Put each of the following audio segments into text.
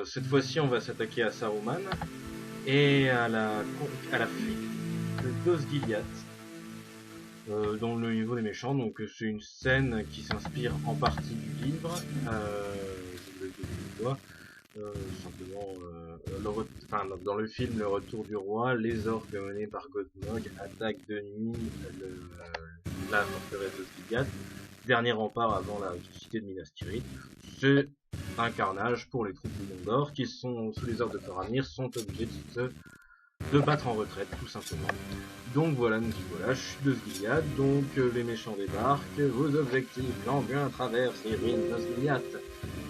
cette fois-ci, on va s'attaquer à Saruman et à la fuite de Dosgiliath dans le niveau des méchants. Donc c'est une scène qui s'inspire en partie du livre, simplement dans le film Le Retour du Roi, les orques menés par Godmog attaquent de nuit la forteresse de Dosgiliath, dernier rempart avant la cité de Minas Tirith. C'est un carnage pour les troupes du Gondor qui sont sous les ordres de Faramir, sont obligés de battre en retraite tout simplement. Donc voilà, nous y voilà, chute de Dosgiliath, donc les méchants débarquent, vos objectifs, l'engin traverse les ruines de Dosgiliath.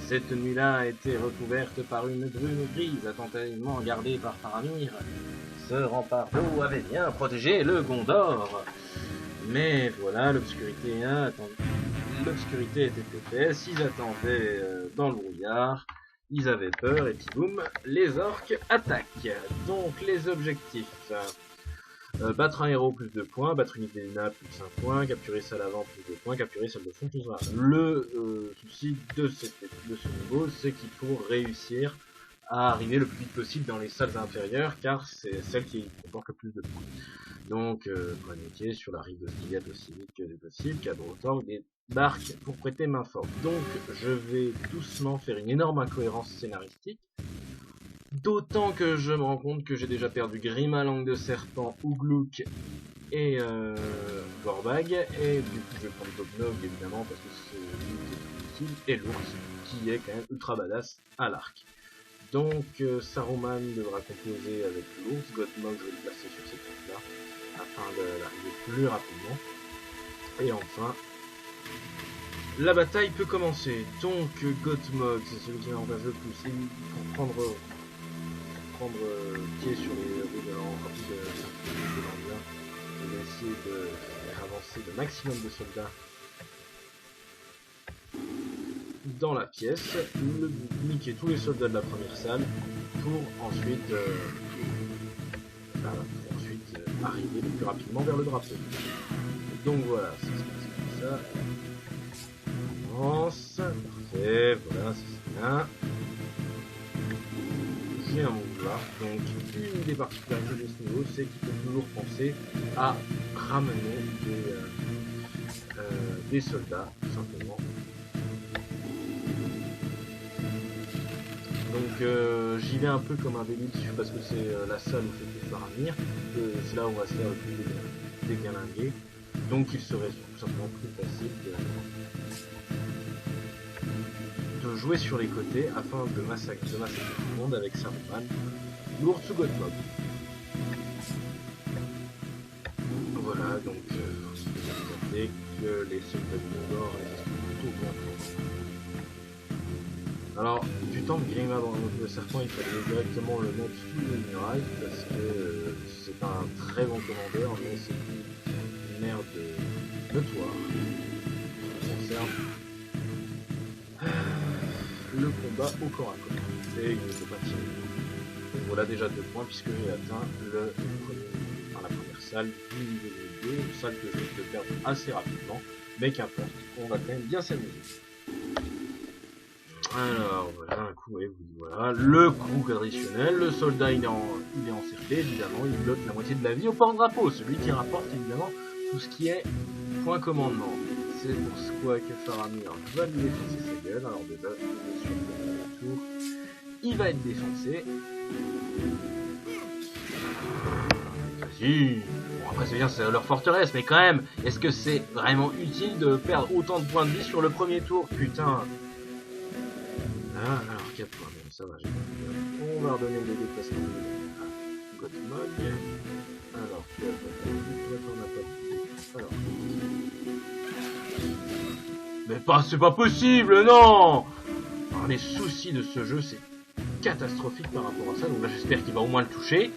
Cette nuit-là a été recouverte par une brume grise attentivement gardée par Faramir. Ce rempart d'eau avait bien protégé le Gondor. Mais voilà, l'obscurité était épaisse, ils attendaient dans le brouillard, ils avaient peur et puis boum, les orques attaquent. Donc les objectifs, battre un héros plus de points, battre une idée plus de 5 points, capturer celle avant plus de points, capturer celle de fond plus de points. Le souci de ce niveau, c'est qu'il faut réussir à arriver le plus vite possible dans les salles inférieures, car c'est celle qui comporte le plus de points. Donc, paniquer sur la rive de Dosgiliath aussi vite que possible, Cadre-Torg débarque pour prêter main forte. Donc, je vais doucement faire une énorme incohérence scénaristique, d'autant que je me rends compte que j'ai déjà perdu Grima Langue de Serpent, Ougluk et Gorbag, et du coup je vais prendre Godmog évidemment parce que c'est lui qui est utile, et l'ours qui est quand même ultra badass à l'arc. Donc Saruman devra composer avec l'ours, Godmog je vais le placer sur cette route-là, afin d'arriver plus rapidement. Et enfin, la bataille peut commencer. Donc Godmog, c'est celui qui m'engage le plus, pour prendre pied sur les rues de l'Empire. On va essayer de faire avancer le maximum de soldats dans la pièce, niquer tous les soldats de la première salle pour ensuite arriver le plus rapidement vers le drapeau. Donc voilà, ça se passe comme ça. On avance, parfait, voilà, c'est bien. J'ai un move là, donc une des particularités de ce niveau, c'est qu'il faut toujours penser à ramener des soldats, tout simplement. Donc j'y vais un peu comme un débile parce que c'est la salle où fait plus Faramir, c'est là où on va se faire le plus déglinguer, donc il serait tout simplement plus facile de jouer sur les côtés afin de massacrer tout le monde avec Saruman, l'ours ou Godmog. Voilà, donc vous savez que les soldats de Gondor sont plutôt bien présents. Alors, du temps de Grima dans le serpent, il fallait directement le mettre sous les murailles parce que c'est un très bon commandeur, mais c'est une merde notoire. Ça concerne le combat au corps à corps. Et il ne faut pas tirer. Donc voilà déjà 2 points puisque j'ai atteint la première salle du niveau 2, une salle que je vais perdre assez rapidement, mais qu'importe, on va quand même bien s'amuser. Alors voilà, un coup, voilà, le coup traditionnel, le soldat il est encerclé, évidemment, il bloque la moitié de la vie au porte-drapeau, celui qui rapporte évidemment tout ce qui est point commandement. C'est pour quoi que Faramir va lui défoncer sa gueule, alors déjà, sur le tour, il va être défoncé. Vas-y. Bon après c'est bien, c'est leur forteresse, mais quand même, est-ce que c'est vraiment utile de perdre autant de points de vie sur le premier tour? Putain. Ah, alors 4 points, bon, ça va, j'ai pas. On va redonner le déplacement à Godmog. Alors, toi t'en as pas. Alors. Mais pas, c'est pas possible, non! Alors, les soucis de ce jeu, c'est catastrophique par rapport à ça, donc là j'espère qu'il va au moins le toucher.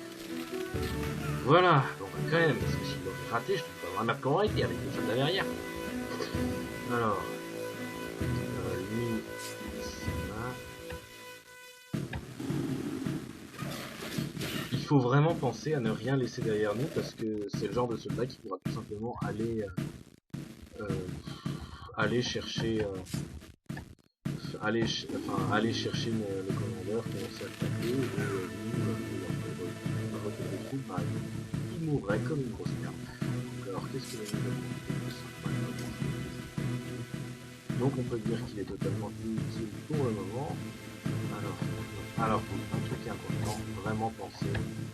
Voilà, bon bah quand même, parce que s'il doit rater, je trouve pas vraiment comment arrêter avec le soldat derrière. Alors, lui, il faut vraiment penser à ne rien laisser derrière nous parce que c'est le genre de soldat qui pourra tout simplement aller chercher le commandeur joueurs commençaient à taper, retomber des trous, bah, il mourrait comme une grosse merde. Donc, alors qu'est-ce que le niveau de donc on peut dire qu'il est totalement inutile pour le moment. Alors un truc important, vraiment penser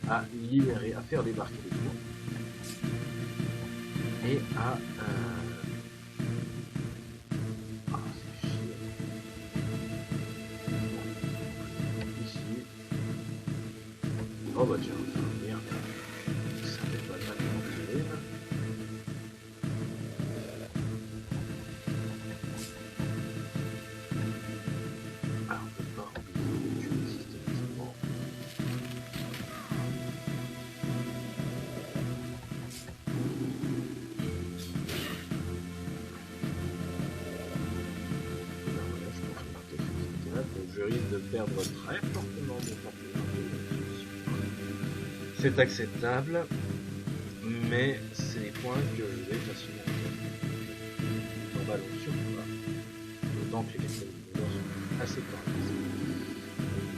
à libérer, à faire débarquer les tours et à c'est chier. Ici. Oh bah tiens, ça va venir. Ça fait pas mal de terrible. Alors on peut pas oublier que systématiquement. Je risque de perdre très fortement mon temple. C'est acceptable, mais c'est des points que je vais facilement en ballon surtout pas. D'autant que les mécanismes sont assez corrects.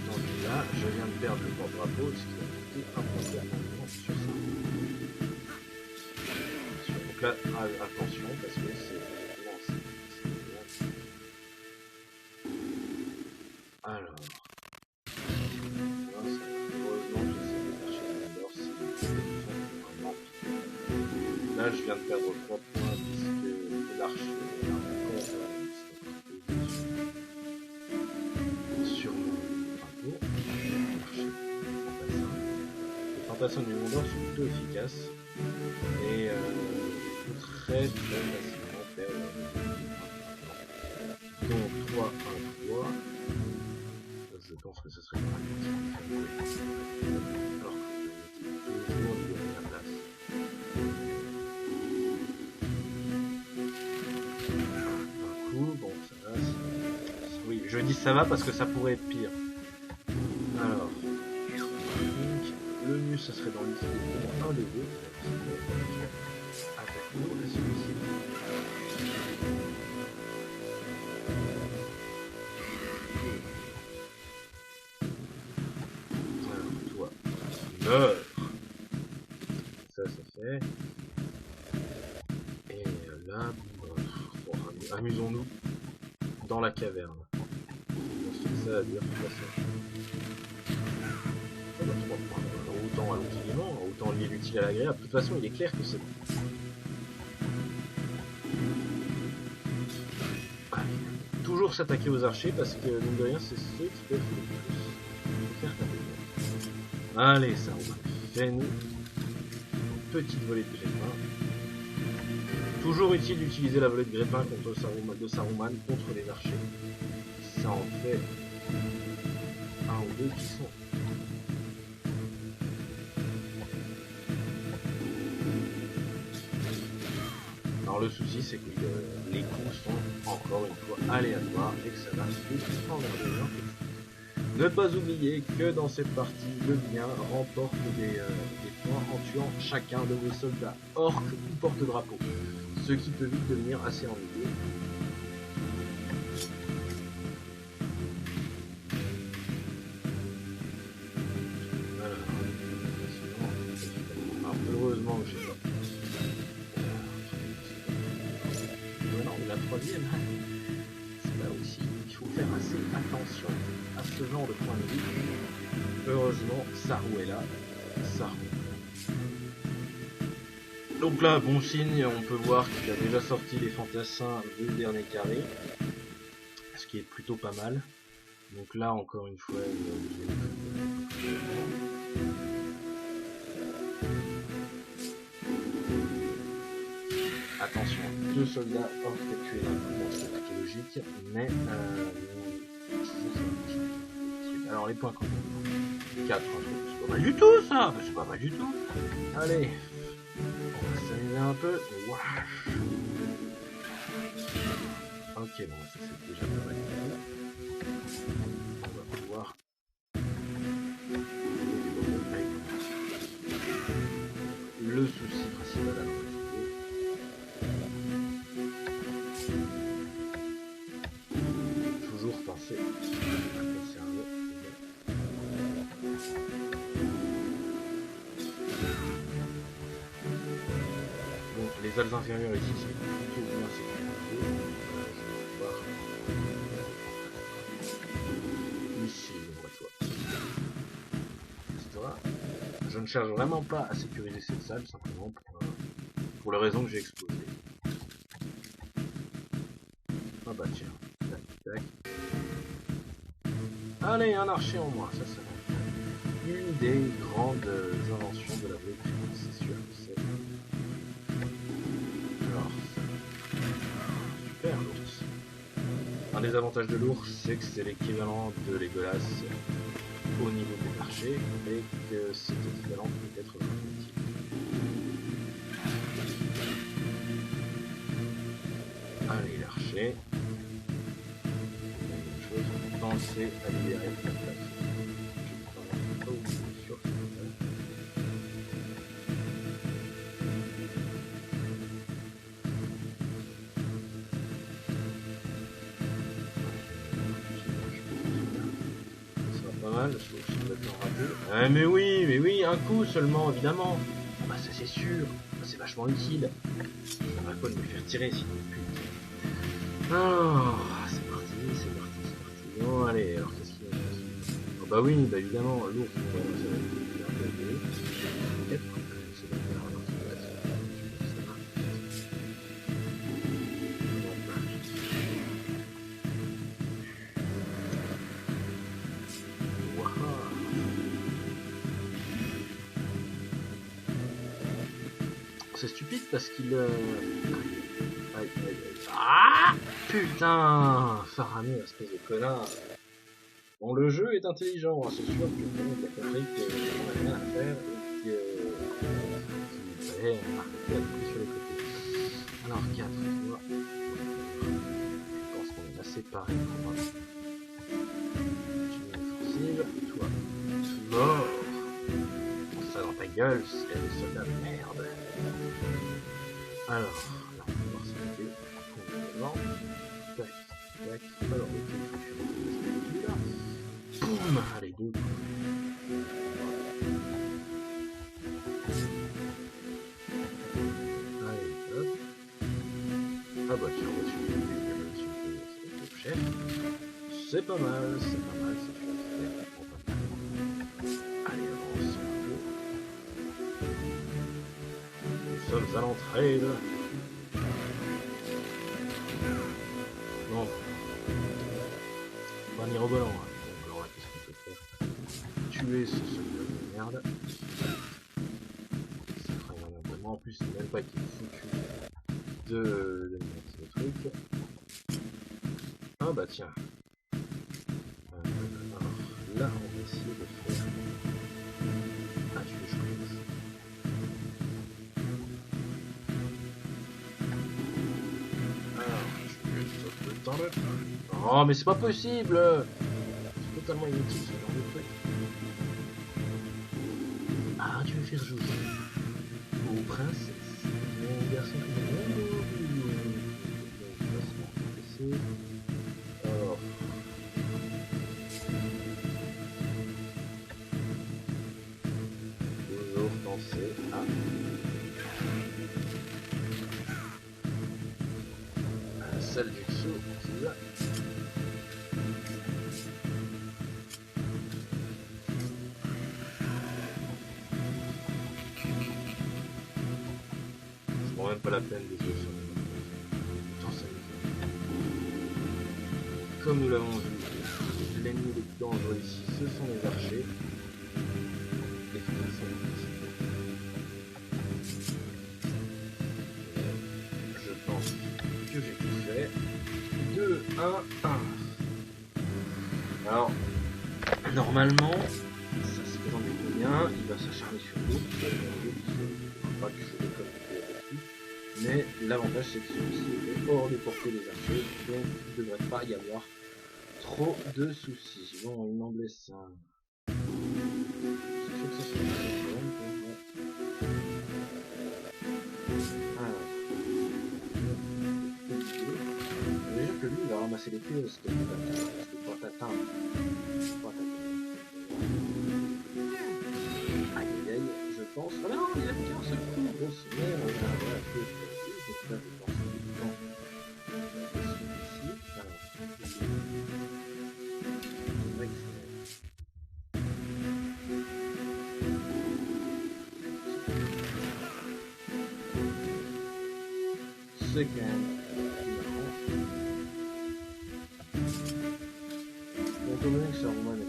Donc là, je viens de perdre le porte-drapeau, ce qui va coûter un point d'armement sur ça. Donc là, attention, parce que c'est alors. Là, je viens de perdre 3 points puisque l'archer est encore sur mon drapeau. Les fantassins du Monde d'Or sont plutôt efficaces et très facilement perdre. Donc 3, 1, 3. Je pense que ce serait pas mal. Alors que toujours libérer la place. Bon, ça va. Oui, je dis ça va parce que ça pourrait être pire. Alors, le mieux, ce serait dans l'issue un des deux. Attaque-nous à celui-ci. Alors, toi, meurs. Ça fait. Et là, bon, amusons-nous dans la caverne. C'est ça à dire, de toute façon. Autant allons-y vivant, autant lier l'utile à l'agréable. De toute façon, il est clair que c'est bon. Allez. Toujours s'attaquer aux archers parce que, mine de rien, c'est ceux qui peuvent faire taper. Allez, ça, on va fais-nous une petite volée de grépin. Toujours utile d'utiliser la volée de grépin contre Saruman contre les archers. Ça en fait un ou deux qui sont. Alors le souci c'est que les coups sont encore une fois aléatoires et que ça va se enlever. Ne pas oublier que dans cette partie, le bien remporte des points en tuant chacun de vos soldats, orques ou porte-drapeau, ce qui peut vite devenir assez ennuyeux. Alors, heureusement que j'ai pas. Non, la troisième, c'est là aussi, il faut faire assez attention à ce genre de point de vue. Heureusement, Saru est là. Saru. Donc là, bon signe, on peut voir qu'il a déjà sorti les fantassins du dernier carré, ce qui est plutôt pas mal. Donc là, encore une fois, attention, 2 soldats orques tués d'un coup, c'est plutôt logique, mais alors les points communs. 4, c'est pas mal du tout ça, c'est pas mal du tout. Allez, on va s'amuser un peu. Wesh. Ok, bon, ça c'est déjà pas mal. On va pouvoir. Le souci principal à toujours penser à conserver. salles inférieures ici, c'est plutôt bien sécurisé. Je vais voir. Ici, ouvre-toi. Je ne cherche vraiment pas à sécuriser cette salle, simplement pour les raisons que j'ai exposées. Ah bah tiens, tac, tac. Allez, un archer en moins, ça va. Une des grandes inventions de la Blueprint, c'est sûr que c'est. Alors, super l'ours. Un des avantages de l'ours, c'est que c'est l'équivalent de Legolas au niveau des marchés, et que cet équivalent peut être utile. Allez, l'archer. Une chose, pensez à libérer la place. Ah, mais oui, un coup seulement, évidemment. Bah ça c'est sûr, c'est vachement utile. Ça va quoi de me faire tirer sinon pute. Ah, c'est parti. Bon allez, alors qu'est-ce qu'il y a? Oh, bah oui, bah évidemment, lourd. Ça va être un peu élevé. C'est stupide parce qu'il... Ah putain, Faramir, espèce de connard. Bon, le jeu est intelligent, hein, c'est sûr que il a compris qu'on n'avait rien à faire et qu'il fallait arrêter à couper sur les côtés. Alors 4, tu vois. Je pense qu'on est assez pareil pour moi. Offensive, toi. Mort. Ça dans ta gueule, c'est des soldats de merde. Alors, là on va voir si on fait complètement. Tac, tac. Alors, là. Boum. Allez, 2. Allez, hop. Ah bah tiens, on va suivre le chef. C'est pas mal, c'est pas mal, c'est pas mal. Allez, avance un peu. Nous sommes à l'entrée de... Bon. Pas un mirobolant, hein. Donc alors là, qu'est-ce qu'on peut faire? Tuer ce soldat de merde. Ça fera vraiment, en plus, c'est même pas qu'il est foutu de mettre le truc. Ah bah tiens. Alors là, on va essayer de faire... Ah, tu veux choisir. Alors, je vais sauter le temps là. Oh, mais c'est pas possible! C'est totalement inutile ce genre de truc. Ah, tu veux faire jouer aux princesses. Mon garçon qui est alors. Toujours penser à... la salle du saut qui va... C'est bon, même pas la peine des autres. Comme nous l'avons vu, l'ennemi le plus dangereux ici, ce sont les archers. Les filles sont ici. Je pense que j'ai tout fait. 2, 1, 1. Alors, normalement, ça se présente plutôt bien. Il va s'acharner sur l'autre. Pas que je le comme mais l'avantage c'est que celui-ci est hors de portée des archers, donc il ne devrait pas y avoir trop de soucis. Bon, il m'en blesse un. C'est sûr que ça c'est un problème. Alors. Je veux dire que lui il va ramasser les pieds parce que pas t'atteindre. Aïe aïe aïe, je pense. Ah non, il a qu'un seul coup, grosse merde. c'est quand même... Bon, étant donné que c'est un roman, mais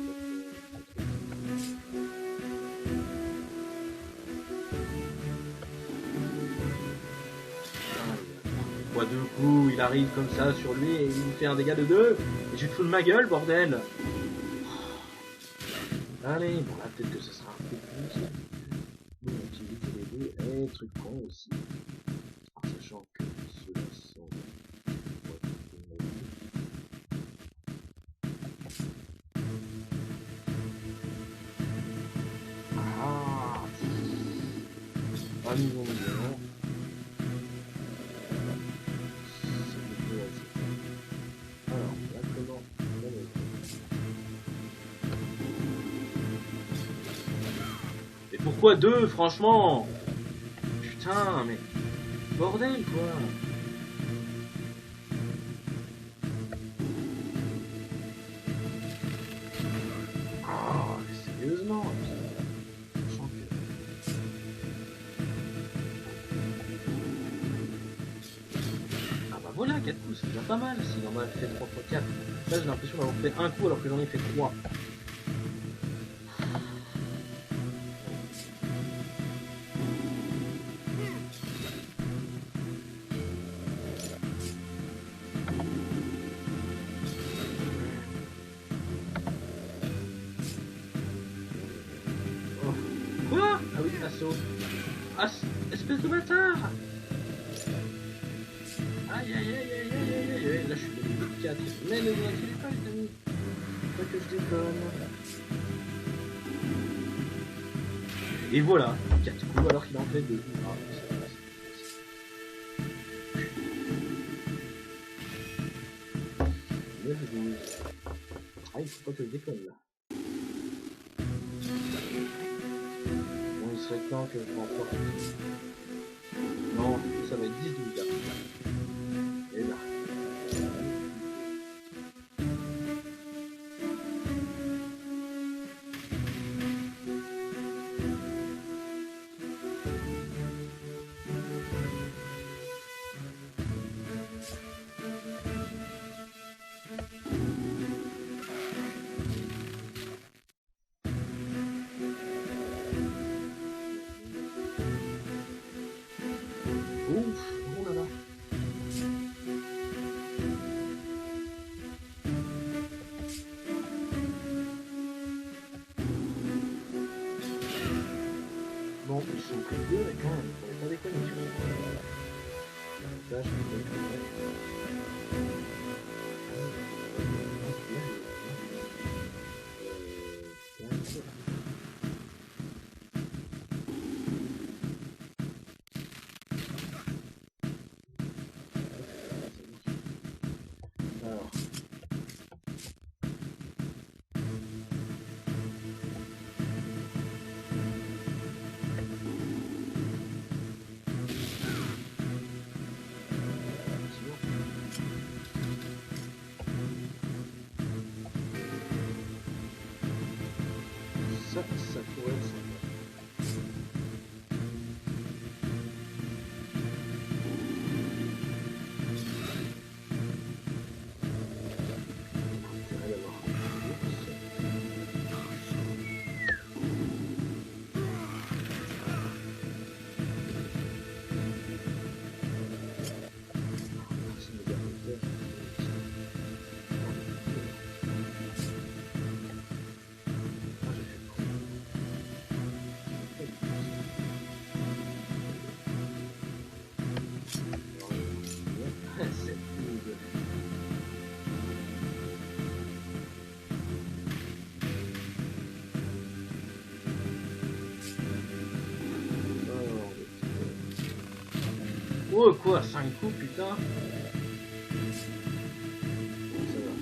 quoi, deux coups, il arrive comme ça sur lui et il me fait un dégât de 2. Et je te fous de ma gueule, bordel. Allez, bon là peut-être que ce sera un peu plus. Bon, utilité les deux et truc con aussi. En sachant que ceux-là sont... Ah, un million de millions. Alors, là comment... Mais pourquoi deux, franchement? Putain, mais... Bordel, quoi. Oh, mais sérieusement. Sachant que... Ah bah voilà, 4 coups, c'est déjà pas mal. Si normal fait 3 x 4. Là, j'ai l'impression d'avoir fait un coup alors que j'en ai fait 3. Quoi? Ah oui, assaut. Ah, espèce de bâtard! Aïe aïe aïe aïe aïe aïe aïe. Là, je suis level 4. Mais ne vous inquiétez pas, les amis. Pas que je déconne. Et voilà, 4 coups alors qu'il en fait 2. Ah, ah, il faut pas que je déconne là. Bon, il serait temps que je remporte. Non, ça va être 10 de dégâts. Et là. Ouf, oh là là. Bon, ils sont que 2, mais quand même, faut pas déconner sur ce là, je alors, ça pourrait être sympa. Intérêt d'avoir un ours. Ça me garde le cœur. Ah, j'ai fait trop. C'est cool. Oh quoi, 5 coups putain. Ça va.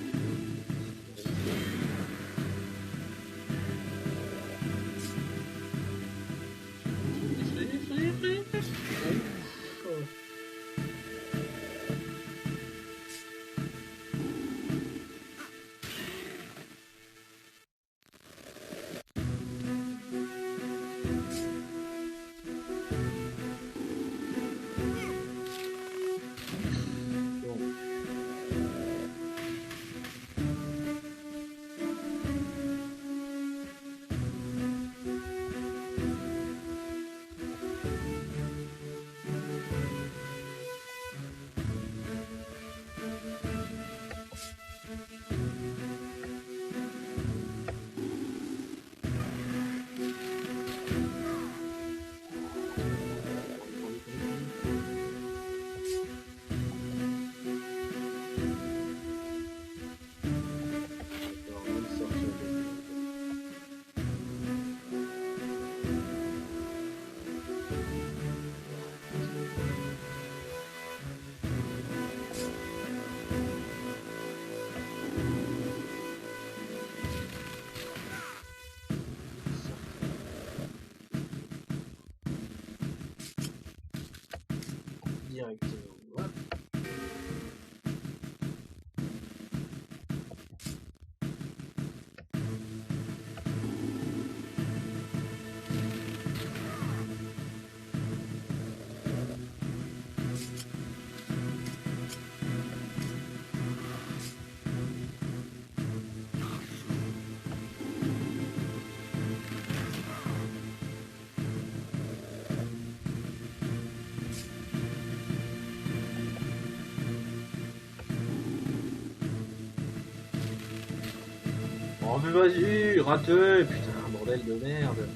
mais vas-y, raté, putain, bordel de merde.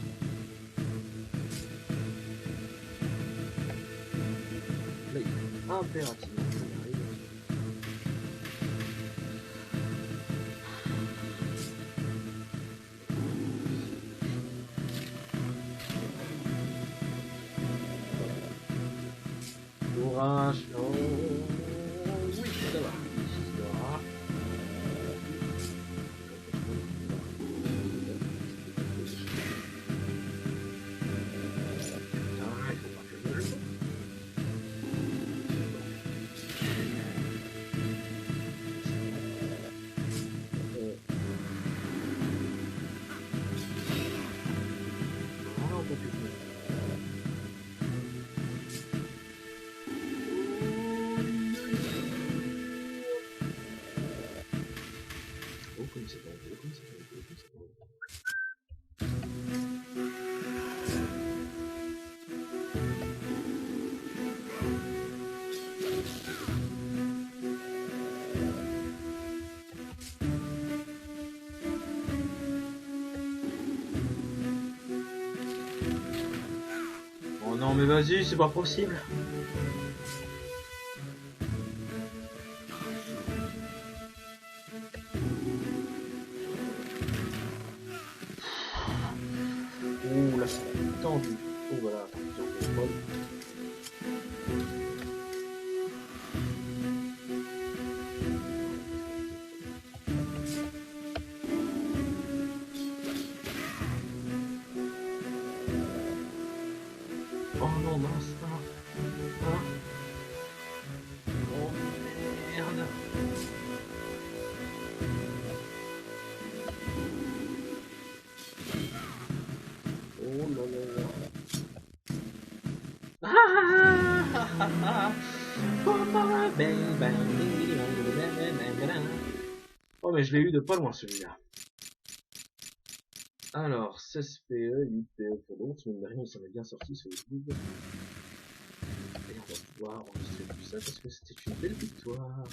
Là, il faut impérativement que j'y arrive. Courage, oh, oui, ça va. Ça va. Ah, il faut pas que je me le fasse. Ah, on peut plus jouer. Oh, comme c'est bon, oh, comme c'est bon, oh, comme c'est bon. Oh non, mais vas-y, c'est pas possible. Ouh, là, c'est tendu. Oh, voilà, attention, c'est pas. Oh non, mince, ah, ah. Oh merde. Oh là là là. Ah, ah, ah, ah, ah. Oh, mais je l'ai eu de pas loin celui-là. Alors, 16 PE, 8 PE pour l'autre, mais rien, il s'en est bien sorti sur le guide. Et on va pouvoir enregistrer tout ça parce que c'était une belle victoire.